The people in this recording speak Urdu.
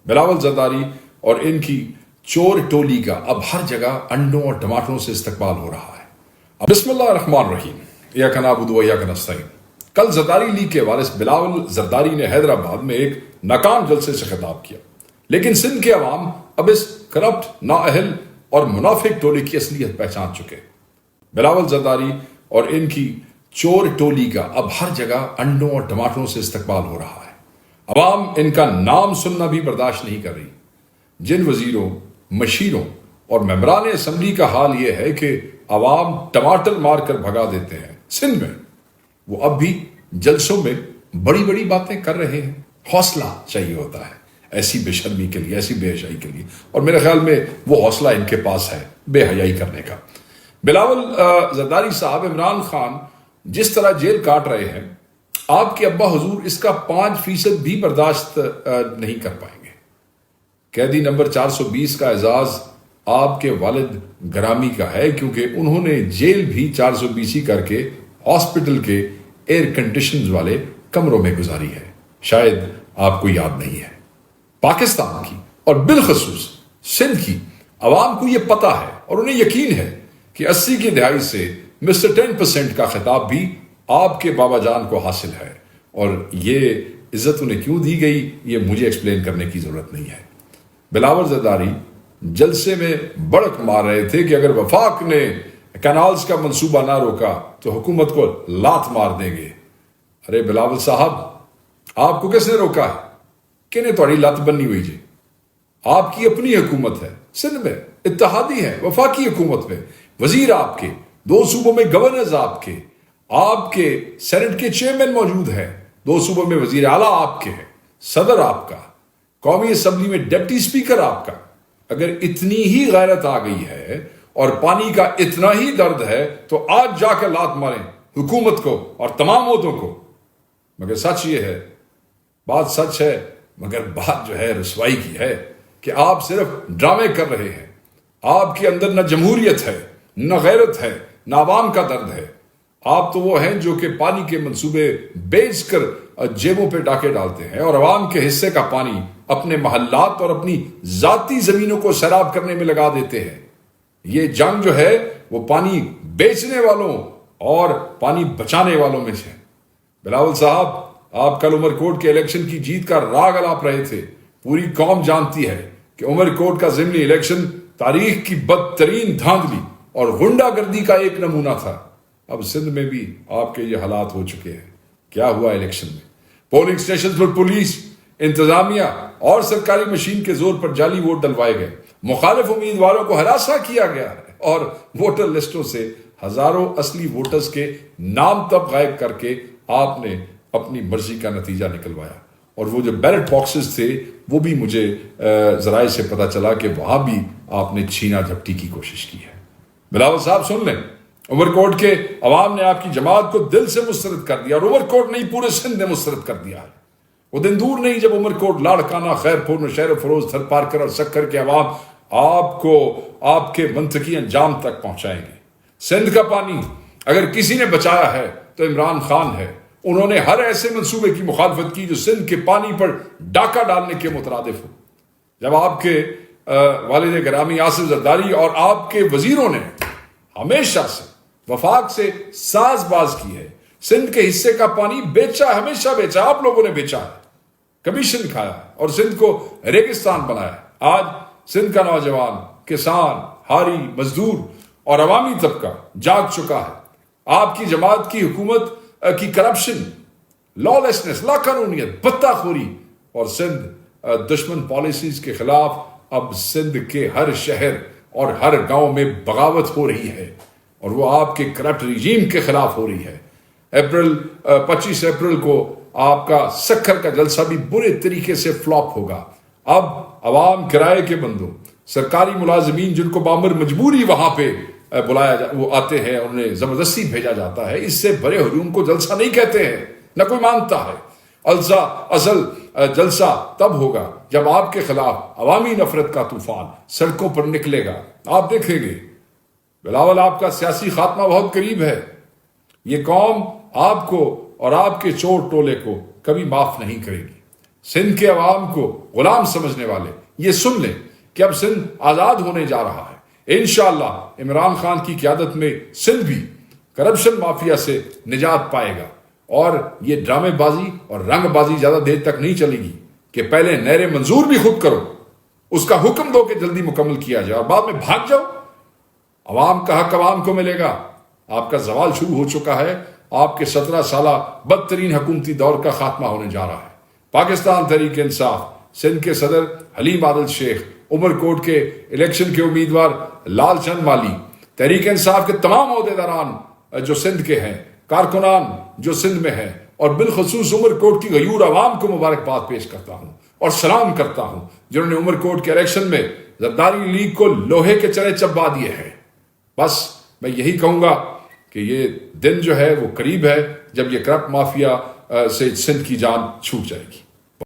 بلاول زرداری اور ان کی چور ٹولی کا اب ہر جگہ انڈوں اور ٹماٹروں سے استقبال ہو رہا ہے۔ بسم اللہ الرحمن الرحیم، ایاک نعبد و ایاک نستعین۔ کل زرداری لیگ کے وارث بلاول زرداری نے حیدرآباد میں ایک ناکام جلسے سے خطاب کیا، لیکن سندھ کے عوام اب اس کرپٹ، نااہل اور منافق ٹولے کی اصلیت پہچان چکے۔ بلاول زرداری اور ان کی چور ٹولی کا اب ہر جگہ انڈوں اور ٹماٹروں سے استقبال ہو رہا ہے۔ عوام ان کا نام سننا بھی برداشت نہیں کر رہی۔ جن وزیروں، مشیروں اور ممبران اسمبلی کا حال یہ ہے کہ عوام ٹماٹر مار کر بھگا دیتے ہیں سندھ میں، وہ اب بھی جلسوں میں بڑی بڑی باتیں کر رہے ہیں۔ حوصلہ چاہیے ہوتا ہے ایسی بے شرمی کے لیے، ایسی بے حیائی کے لیے، اور میرے خیال میں وہ حوصلہ ان کے پاس ہے بے حیائی کرنے کا۔ بلاول زرداری صاحب عمران خان جس طرح جیل کاٹ رہے ہیں، آپ کے ابا حضور اس کا 5% بھی برداشت نہیں کر پائیں گے۔ قیدی نمبر 420 کا اعزاز آپ کے والد گرامی کا ہے، کیونکہ انہوں نے جیل بھی 420 کر کے ہاسپٹل کے ایئر کنڈیشنز والے کمروں میں گزاری ہے۔ شاید آپ کو یاد نہیں ہے۔ پاکستان کی اور بالخصوص سندھ کی عوام کو یہ پتہ ہے اور انہیں یقین ہے کہ 80 کی دہائی سے مسٹر 10% کا خطاب بھی آپ کے بابا جان کو حاصل ہے، اور یہ عزت انہیں کیوں دی گئی یہ مجھے ایکسپلین کرنے کی ضرورت نہیں ہے۔ بلاول زرداری جلسے میں بڑک مار رہے تھے کہ اگر وفاق نے کینالز کا منصوبہ نہ روکا تو حکومت کو لات مار دیں گے۔ ارے بلاول صاحب، آپ کو کس نے روکا ہے؟ کنے تھوڑی لت بنی ہوئی جی؟ آپ کی اپنی حکومت ہے سندھ میں، اتحادی ہے، وفاقی حکومت میں، وزیر آپ کے، 2 صوبوں میں گورنرز آپ کے سینٹ کے چیئرمین موجود ہیں، 2 صوبوں میں وزیر اعلیٰ آپ کے ہیں، صدر آپ کا، قومی اسمبلی میں ڈپٹی اسپیکر آپ کا۔ اگر اتنی ہی غیرت آ گئی ہے اور پانی کا اتنا ہی درد ہے تو آج جا کر لات ماریں حکومت کو اور تمام عہدوں کو۔ مگر سچ یہ ہے، بات سچ ہے، مگر بات جو ہے رسوائی کی ہے کہ آپ صرف ڈرامے کر رہے ہیں۔ آپ کے اندر نہ جمہوریت ہے، نہ غیرت ہے، نہ عوام کا درد ہے۔ آپ تو وہ ہیں جو کہ پانی کے منصوبے بیچ کر جیبوں پہ ڈاکے ڈالتے ہیں اور عوام کے حصے کا پانی اپنے محلات اور اپنی ذاتی زمینوں کو سیراب کرنے میں لگا دیتے ہیں۔ یہ جنگ جو ہے وہ پانی بیچنے والوں اور پانی بچانے والوں میں سے۔ بلاول صاحب، آپ کل عمر کوٹ کے الیکشن کی جیت کا راگ الاپ رہے تھے۔ پوری قوم جانتی ہے کہ عمر کوٹ کا ضمنی الیکشن تاریخ کی بدترین دھاندلی اور غنڈہ گردی کا ایک نمونہ تھا۔ اب سندھ میں بھی آپ کے یہ حالات ہو چکے ہیں۔ کیا ہوا الیکشن میں؟ پولنگ سٹیشن پر پولیس، انتظامیہ اور سرکاری مشین کے زور پر جعلی ووٹ ڈلوائے گئے، مخالف امیدواروں کو ہراساں کیا گیا ہے، اور ووٹر لسٹوں سے ہزاروں اصلی ووٹرز کے نام تب غائب کر کے آپ نے اپنی مرضی کا نتیجہ نکلوایا۔ اور وہ جو بیلٹ باکسز تھے وہ بھی مجھے ذرائع سے پتہ چلا کہ وہاں بھی آپ نے چھینا جھپٹی کی کوشش کی ہے۔ بلاول صاحب سن لیں، عمر کوٹ کے عوام نے آپ کی جماعت کو دل سے مسترد کر دیا، اور عمر کوٹ نہیں پورے سندھ نے مسترد کر دیا ہے۔ وہ دن دور نہیں جب عمر کوٹ، لاڑکانہ، خیر پور، نوشہر فروز، تھر پارکر اور سکھر کے عوام آپ کو آپ کے منطقی انجام تک پہنچائیں گے۔ سندھ کا پانی اگر کسی نے بچایا ہے تو عمران خان ہے۔ انہوں نے ہر ایسے منصوبے کی مخالفت کی جو سندھ کے پانی پر ڈاکہ ڈالنے کے مترادف ہو۔ جب آپ کے والد گرامی آصف زرداری اور آپ کے وزیروں نے ہمیشہ سے وفاق سے ساز باز کی ہے، سندھ کے حصے کا پانی بیچا، ہمیشہ بیچا، آپ لوگوں نے بیچا ہے، کمیشن کھایا ہے اور سندھ کو ریگستان بنایا ہے۔ آج سندھ کا نوجوان، کسان، ہاری، مزدور اور عوامی طبقہ جاگ چکا ہے۔ آپ کی جماعت کی حکومت کی کرپشن، لا لیسنس، لا قانونیت، بتہ خوری اور سندھ دشمن پالیسیز کے خلاف اب سندھ کے ہر شہر اور ہر گاؤں میں بغاوت ہو رہی ہے، اور وہ آپ کے کرپٹ رجیم کے خلاف ہو رہی ہے۔ 25 اپریل کو آپ کا سکھر کا جلسہ بھی برے طریقے سے فلاپ ہوگا۔ اب عوام، کرائے کے بندوں، سرکاری ملازمین جن کو بامر مجبوری وہاں پہ وہ آتے ہیں، انہیں زبردستی بھیجا جاتا ہے، اس سے بڑے ہجوم کو جلسہ نہیں کہتے ہیں، نہ کوئی مانتا ہے۔ اصل جلسہ تب ہوگا جب آپ کے خلاف عوامی نفرت کا طوفان سڑکوں پر نکلے گا، آپ دیکھیں گے۔ بلاول، آپ کا سیاسی خاتمہ بہت قریب ہے۔ یہ قوم آپ کو اور آپ کے چور ٹولے کو کبھی معاف نہیں کرے گی۔ سندھ کے عوام کو غلام سمجھنے والے یہ سن لیں کہ اب سندھ آزاد ہونے جا رہا ہے۔ انشاءاللہ عمران خان کی قیادت میں سندھ بھی کرپشن مافیا سے نجات پائے گا، اور یہ ڈرامے بازی اور رنگ بازی زیادہ دیر تک نہیں چلے گی کہ پہلے نہریں منظور بھی خود کرو، اس کا حکم دو کہ جلدی مکمل کیا جائے اور بعد میں بھاگ جاؤ۔ عوام کا حق عوام کو ملے گا۔ آپ کا زوال شروع ہو چکا ہے، آپ کے 17 سالہ بدترین حکومتی دور کا خاتمہ ہونے جا رہا ہے۔ پاکستان تحریک انصاف سندھ کے صدر حلیم عادل شیخ، عمر کوٹ کے الیکشن کے امیدوار لال چند مالی، تحریک انصاف کے تمام عہدیداران جو سندھ کے ہیں، کارکنان جو سندھ میں ہیں، اور بالخصوص عمر کوٹ کی غیور عوام کو مبارکباد پیش کرتا ہوں اور سلام کرتا ہوں، جنہوں نے عمر کوٹ کے الیکشن میں زرداری لیگ کو لوہے کے چرے چبا دیے ہیں۔ بس میں یہی کہوں گا کہ یہ دن جو ہے وہ قریب ہے جب یہ کرپٹ مافیا سے سندھ کی جان چھوٹ جائے گی۔